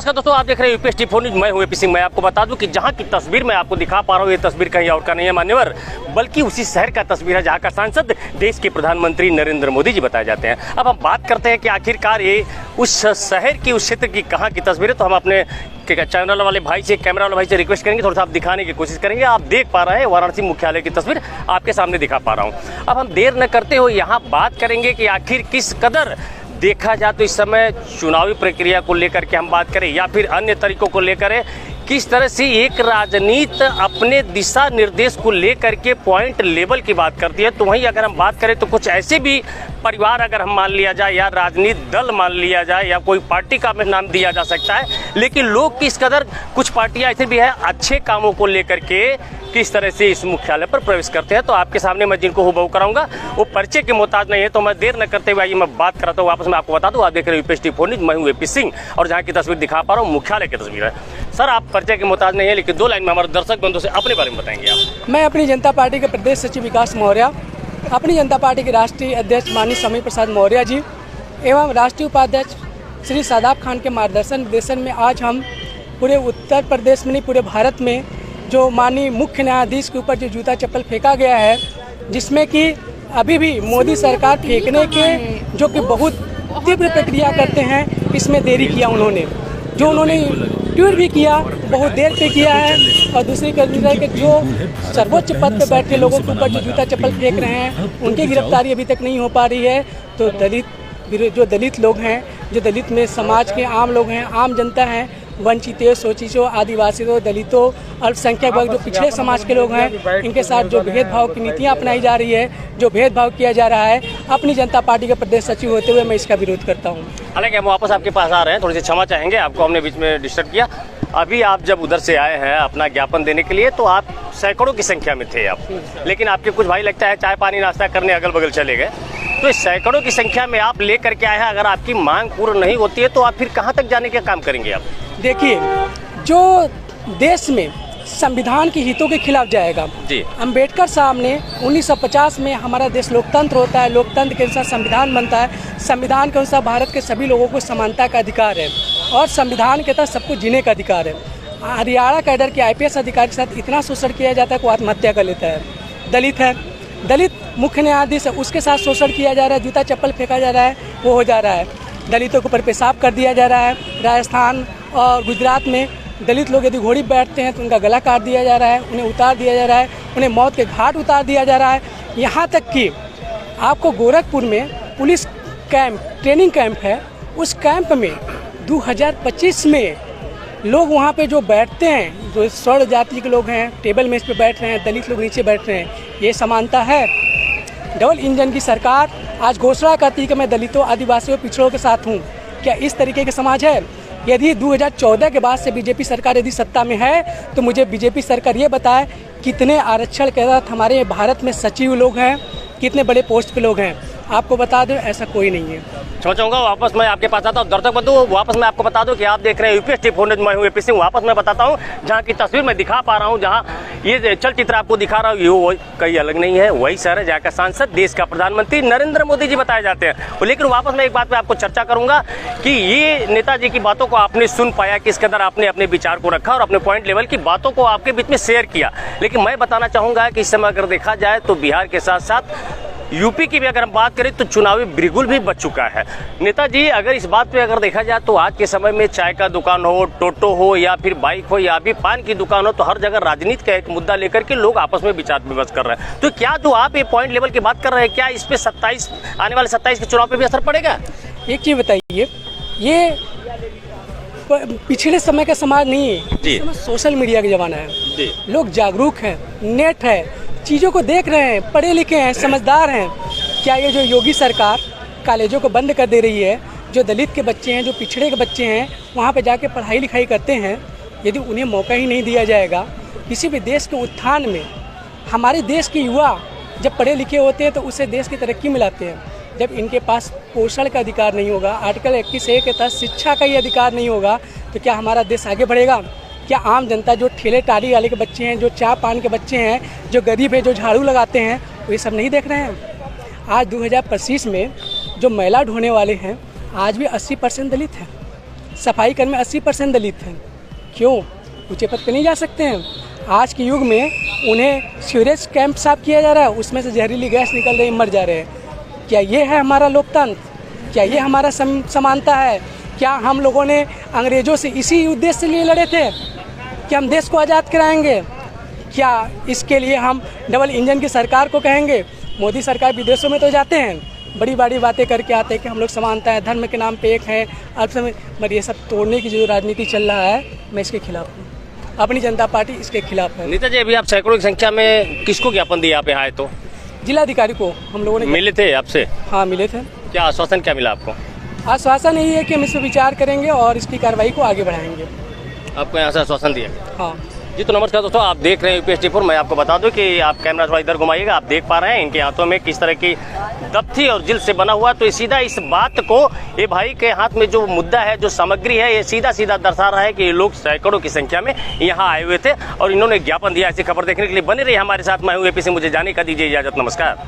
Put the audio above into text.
नमस्कार दोस्तों, आप देख रहे हैं यूपी टीवी न्यूज। मैं हूं एपी सिंह। मैं आपको बता दूं कि जहां की तस्वीर मैं आपको दिखा पा रहा हूं, ये तस्वीर कहीं और का नहीं है मान्यवर, बल्कि उसी शहर का तस्वीर है जहां का सांसद देश के प्रधानमंत्री नरेंद्र मोदी जी बताए जाते हैं। अब हम बात करते हैं कि आखिरकार ये उस शहर की, उस क्षेत्र की कहाँ की तस्वीर है। तो हम अपने चैनल वाले भाई से, कैमरा वाले भाई से रिक्वेस्ट करेंगे, थोड़ा सा आप दिखाने की कोशिश करेंगे। आप देख पा रहे हैं वाराणसी मुख्यालय की तस्वीर आपके सामने दिखा पा रहा हूँ। अब हम देर न करते हुए यहाँ बात करेंगे कि आखिर किस कदर देखा जाए तो इस समय चुनावी प्रक्रिया को लेकर के हम बात करें या फिर अन्य तरीकों को लेकर किस तरह से एक राजनीति अपने दिशा निर्देश को लेकर के पॉइंट लेवल की बात करती है। तो वहीं अगर हम बात करें तो कुछ ऐसे भी परिवार अगर हम मान लिया जाए या राजनीतिक दल मान लिया जाए या कोई पार्टी का नाम दिया जा सकता है, लेकिन लोग किस कदर कुछ पार्टियां ऐसी भी है अच्छे कामों को लेकर के किस तरह से इस मुख्यालय पर प्रवेश करते हैं। तो आपके सामने मैं जिनको हुबहू कराऊंगा वो परिचय के मोहताज नहीं है। तो मैं देर न करते हुए आइए मैं बात कराता हूँ। वापस मैं आपको बता दूँ, आप देख रहे हैं यूपी टीवी न्यूज। मैं हूँ एपी सिंह और जहाँ की तस्वीर दिखा पा रहा हूँ मुख्यालय की तस्वीर है। सर, आप परिचय के मोहताज नहीं है, लेकिन दो लाइन में हमारे दर्शक बंधु से अपने बारे में बताएंगे आप। मैं अपनी जनता पार्टी के प्रदेश सचिव विकास मौर्य, अपनी जनता पार्टी के राष्ट्रीय अध्यक्ष माननीय स्वामी प्रसाद मौर्य जी एवं राष्ट्रीय उपाध्यक्ष श्री शादाब खान के मार्गदर्शन निर्देशन में आज हम पूरे उत्तर प्रदेश में नहीं पूरे भारत में जो माननीय मुख्य न्यायाधीश के ऊपर जो जूता चप्पल फेंका गया है, जिसमें कि अभी भी मोदी सरकार फेंकने के जो कि बहुत तीव्र प्रक्रिया करते हैं, इसमें देरी किया उन्होंने। जो उन्होंने ट्वीट भी किया बहुत देर पे किया है। और दूसरी कड़ी के जो सर्वोच्च पद पे बैठे लोगों के ऊपर जो जूता चप्पल फेंक रहे हैं, उनकी गिरफ्तारी अभी तक नहीं हो पा रही है। तो जो दलित लोग हैं, जो दलित में समाज के आम लोग हैं, आम जनता हैं, वंचितों, शोषितों, आदिवासियों, दलितों, अल्पसंख्यक वर्ग, जो पिछड़े समाज के लोग हैं, इनके साथ जो भेदभाव की नीतियां अपनाई जा रही है, जो भेदभाव किया जा रहा है, अपनी जनता पार्टी के प्रदेश सचिव होते हुए मैं इसका विरोध करता हूं। हालांकि हम वापस आपके पास आ रहे हैं, थोड़ी सी क्षमा चाहेंगे, आपको हमने बीच में डिस्टर्ब किया। अभी आप जब उधर से आए हैं अपना ज्ञापन देने के लिए, तो आप सैकड़ों की संख्या में थे आप, लेकिन आपके कुछ भाई लगता है चाय पानी नाश्ता करने अगल बगल चले गए। तो इस सैकड़ों की संख्या में आप ले करके आए हैं, अगर आपकी मांग पूर्ण नहीं होती है तो आप फिर कहाँ तक जाने का काम करेंगे आप? देखिए, जो देश में संविधान के हितों के खिलाफ जाएगा जी। अम्बेडकर साहब ने 1950 में हमारा देश लोकतंत्र होता है, लोकतंत्र के अनुसार संविधान बनता है। संविधान के अनुसार भारत के सभी लोगों को समानता का अधिकार है और संविधान के तहत सबको जीने का अधिकार है। हरियाणा कैडर के IPS अधिकारी के साथ इतना शोषण किया जाता है कि वो आत्महत्या कर लेता है। दलित है, दलित मुख्य न्यायाधीश है, उसके साथ शोषण किया जा रहा है, जूता चप्पल फेंका जा रहा है, वो हो जा रहा है। दलितों के ऊपर पेशाब कर दिया जा रहा है। राजस्थान और गुजरात में दलित लोग यदि घोड़ी बैठते हैं तो उनका गला काट दिया जा रहा है, उन्हें उतार दिया जा रहा है, उन्हें मौत के घाट उतार दिया जा रहा है। यहाँ तक कि आपको गोरखपुर में पुलिस कैंप, ट्रेनिंग कैंप है, उस कैंप में 2025 में लोग वहाँ पे जो बैठते हैं, जो स्वर्ण जाति के लोग हैं, टेबल मेज पे बैठ रहे हैं, दलित लोग नीचे बैठ रहे हैं। ये समानता है? डबल इंजन की सरकार आज घोषणा करती है कि मैं दलितों, आदिवासियों, पिछड़ों के साथ हूँ। क्या इस तरीके की समाज है? यदि 2014 के बाद से बीजेपी सरकार यदि सत्ता में है तो मुझे बीजेपी सरकार ये बताए कितने आरक्षण के तहत हमारे भारत में सचिव लोग हैं, कितने बड़े पोस्ट पे लोग हैं। आपको बता दें, ऐसा कोई नहीं है। क्षमा चाहूँगा, वापस मैं आपके पास आता हूँ। दर्शक बंधु, वापस मैं आपको बता दूं कि आप देख रहे हैं यूपी टीवी न्यूज। मैं हूँ एपी सिंह। वापस मैं बताता हूँ जहाँ की तस्वीर मैं दिखा पा रहा हूँ, जहाँ ये चलचित्र आपको दिखा रहा हूँ, ये वो कहीं अलग नहीं है, वही शहर है जहाँ का सांसद देश का प्रधानमंत्री नरेंद्र मोदी जी बताए जाते हैं। लेकिन वापस मैं एक बात पे आपको चर्चा करूंगा कि ये नेताजी की बातों को आपने सुन पाया, किस कदर आपने अपने विचार को रखा और अपने पॉइंट लेवल की बातों को आपके बीच में शेयर किया। लेकिन मैं बताना चाहूँगा कि इस समय अगर देखा जाए तो बिहार के साथ साथ यूपी की भी अगर हम बात करें तो चुनावी बिगुल भी बच चुका है। नेताजी, अगर इस बात पे अगर देखा जाए तो आज के समय में चाय का दुकान हो, टोटो हो या फिर बाइक हो या फिर पान की दुकान हो, तो हर जगह राजनीति का एक मुद्दा लेकर के लोग आपस में विचार विमर्श कर रहे हैं। तो क्या जो आप ये पॉइंट लेवल की बात कर रहे हैं, क्या इस पे आने वाले 27 के चुनाव पे भी असर पड़ेगा? एक चीज़ बताइए, ये पिछले समय का समाज नहीं है जी। सोशल मीडिया का जमाना है जी। लोग जागरूक हैं, नेट है, चीज़ों को देख रहे हैं, पढ़े लिखे हैं, समझदार हैं। क्या ये जो योगी सरकार कॉलेजों को बंद कर दे रही है, जो दलित के बच्चे हैं, जो पिछड़े के बच्चे हैं, वहाँ पे जाके पढ़ाई लिखाई करते हैं, यदि उन्हें मौका ही नहीं दिया जाएगा किसी भी देश के उत्थान में? हमारे देश के युवा जब पढ़े लिखे होते हैं तो उससे देश की तरक्की में लाते हैं। जब इनके पास पोषण का अधिकार नहीं होगा, आर्टिकल 21A के तहत शिक्षा का ही अधिकार नहीं होगा, तो क्या हमारा देश आगे बढ़ेगा? क्या आम जनता, जो ठेले टाली वाले के बच्चे हैं, जो चाय पान के बच्चे हैं, जो गरीब है, जो झाड़ू लगाते हैं, वो ये सब नहीं देख रहे हैं? आज 2025 में जो मैला ढोने वाले हैं, आज भी 80% दलित हैं। सफाई कर्मी 80% दलित हैं। क्यों? ऊंचे पद पे नहीं जा सकते हैं? आज के युग में उन्हें सीवरेज कैंप साफ किया जा रहा है, उसमें से जहरीली गैस निकल रही, मर जा रहे हैं। क्या ये है हमारा लोकतंत्र? क्या ये हमारा समानता है? क्या हम लोगों ने अंग्रेजों से इसी उद्देश्य से लिए लड़े थे कि हम देश को आज़ाद कराएंगे? क्या इसके लिए हम डबल इंजन की सरकार को कहेंगे? मोदी सरकार विदेशों में तो जाते हैं, बड़ी बड़ी बातें करके आते हैं कि हम लोग समानता है, धर्म के नाम पे एक है, मगर ये सब तोड़ने की जो राजनीति चल रहा है, मैं इसके खिलाफ हूँ। अपनी जनता पार्टी इसके खिलाफ है। नेता जी, अभी आप सैकड़ों की संख्या में किसको ज्ञापन दिया आप यहाँ आए तो? जिलाधिकारी को हम लोगों ने मिले थे आपसे? हाँ, मिले थे। क्या आश्वासन क्या मिला आपको? आश्वासन यही है कि हम इस पर विचार करेंगे और इसकी कार्रवाई को आगे बढ़ाएंगे। आपको यहाँ से आश्वासन दिया? हाँ जी। तो नमस्कार दोस्तों, आप देख रहे हैं यूपी 24। मैं आपको बता दूं कि आप कैमरा थोड़ा इधर घुमाइएगा, आप देख पा रहे हैं इनके हाथों में किस तरह की दफ्ती और जिल्द से बना हुआ। तो ये सीधा इस बात को, ये भाई के हाथ में जो मुद्दा है, जो सामग्री है, ये सीधा सीधा दर्शा रहा है कि ये लोग सैकड़ों की संख्या में यहाँ आए हुए थे और इन्होंने ज्ञापन दिया। ऐसी खबर देखने के लिए बने रही हमारे साथ। मैं हूँ एपी से, मुझे जाने का दीजिए इजाजत। नमस्कार।